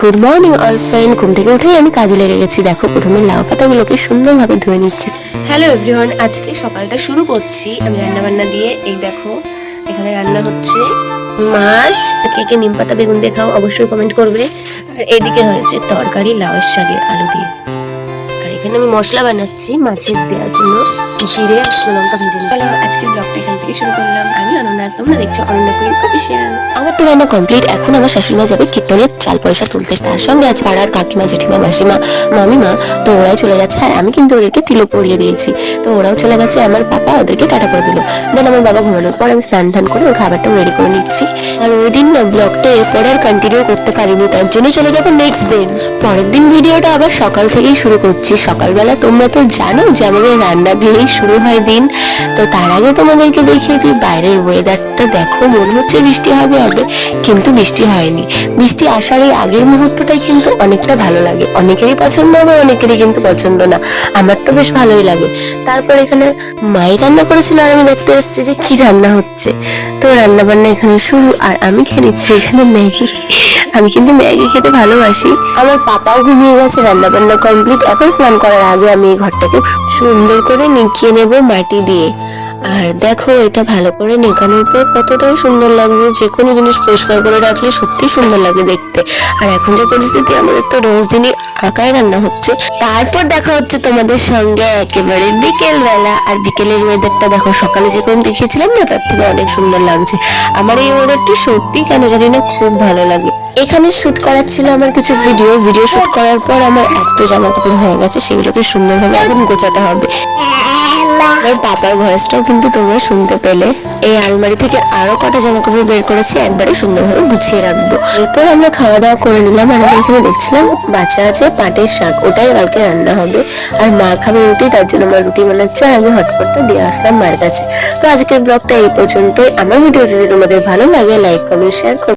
Good morning all friend. ঘুম থেকে উঠেই আমি কাজে লেগে গেছি। দেখো প্রথমে লাউ পাতাগুলোকে সুন্দরভাবে ধুয়ে নিচ্ছি। হ্যালো এভরিওয়ান, আজকে সকালটা শুরু করছি আমি রান্না বান্না দিয়ে। এই দেখো এখানে রান্না হচ্ছে মাছ। কে কে নিম পাতা বেগুন দিয়ে খাও অবশ্যই কমেন্ট করবে। আর এদিকে হয়েছে তরকারি লাউয়ের শাকের আলু দিয়ে। আর এখানে আমি মশলা বানাচ্ছি মাছের দেওয়ার জন্য, জিরে আর শুকনো লঙ্কা ভেজে নিই। চলো আজকের ব্লগটা এখান থেকে শুরু করলাম। আমি অনন্যা, তোমরা দেখছো অনন্যা কুইন অফিসিয়াল। আমার তো রান্না কমপ্লিট। এখন আমার শাশুড়িমা যাবে কীর্তনের চাল পয়সা তুলতে। তার সঙ্গে আছে পাড়ার কাকিমা, জেঠিমা, মাসিমা, মামিমা। তো ওরাও চলে যাচ্ছে আর আমি কিন্তু ওদেরকে তিলক পরিয়ে দিয়েছি। তো ওরাও চলে গেছে। আমার পাপা ওদেরকে টাটা করে দিল। দেন আমার বাবা ঘুমানোর পর আমি স্নান ধান করে ওর খাবারটাও রেডি করে নিচ্ছি। আর ওই দিন না ব্লগটা এরপরে আর কন্টিনিউ করতে পারিনি, তার জন্য চলে যাবো নেক্সট দিন। পরের দিন ভিডিওটা আবার সকাল থেকেই শুরু করছি। সকালবেলা তোমরা তো জানো যে আমাদের রান্না দিয়েই শুরু হয় দিন। তো তার আগে তোমাদেরকে দেখিয়ে দিই বাইরের ওয়েদারটা। দেখো মনে হচ্ছে বৃষ্টি হবে হবে, কিন্তু বৃষ্টি হয়নি। বৃষ্টি আসার এই আগের মুহূর্তটাই কিন্তু অনেকটা ভালো লাগে। অনেকেরই পছন্দ হবে, অনেকেরই কিন্তু পছন্দ না। আমার তো বেশ ভালোই লাগে। তারপর এখানে মাই রান্না করেছিল আর আমি দেখতে এসেছি যে কি রান্না হচ্ছে। তো রান্না বান্না এখানে শুরু আর আমি খেয়ে নিচ্ছি এখানে ম্যাগি। আমি কিন্তু ম্যাগি খেতে ভালোবাসি। আমার পাপাও ঘুমিয়ে গেছে, রান্না বান্না কমপ্লিট। এখন স্নান করার আগে আমি এই ঘরটাকে সুন্দর করে নিকিয়ে নেব মাটি দিয়ে। আর দেখো এটা ভালো করে নেকানোর পর কতটাই সুন্দর লাগছে। যে কোনো জিনিস পরিষ্কার করে রাখলে সত্যি সুন্দর লাগে দেখতে। আর এখন যে পরিস্থিতি, আমাদের তো রোজ দিনই আঁকায় রান্না হচ্ছে। তারপর দেখা হচ্ছে তোমাদের সঙ্গে একেবারে বিকেল বেলা। আর বিকেলের ওয়েদারটা দেখো, সকালে যেরকম দেখিয়েছিলাম না তার থেকে অনেক সুন্দর লাগছে। আমার এই ওয়েদারটি সত্যি কেন জানি না খুব ভালো লাগে। এখানে শুট করার ছিল আমার কিছু ভিডিও শুট করার পর আমার এত জামা কাপড় হয়ে গেছে, সেগুলোকে সুন্দরভাবে এখন গোছাতে হবে। আমার পাপার ভয়েসটাও কিন্তু তোমরা শুনতে পেলে। এই আলমারি থেকে আরো কটা জামা কাপড় বের করেছি, একবারে সুন্দরভাবে গুছিয়ে রাখবো। এরপর আমরা খাওয়া দাওয়া করে নিলাম। আর আমি এখানে দেখছিলাম বাচ্চা আছে পাটের শাক, ওটাই কালকে রান্না হবে। আর মা খাবে রুটি, তার জন্য মা রুটি বানাচ্ছে আর আমি হটপটটা দিয়ে আসলাম মার কাছে। তো আজকের ব্লগটা এই পর্যন্তই। আমার ভিডিও যদি তোমাদের ভালো লাগে লাইক কমেন্ট শেয়ার করো।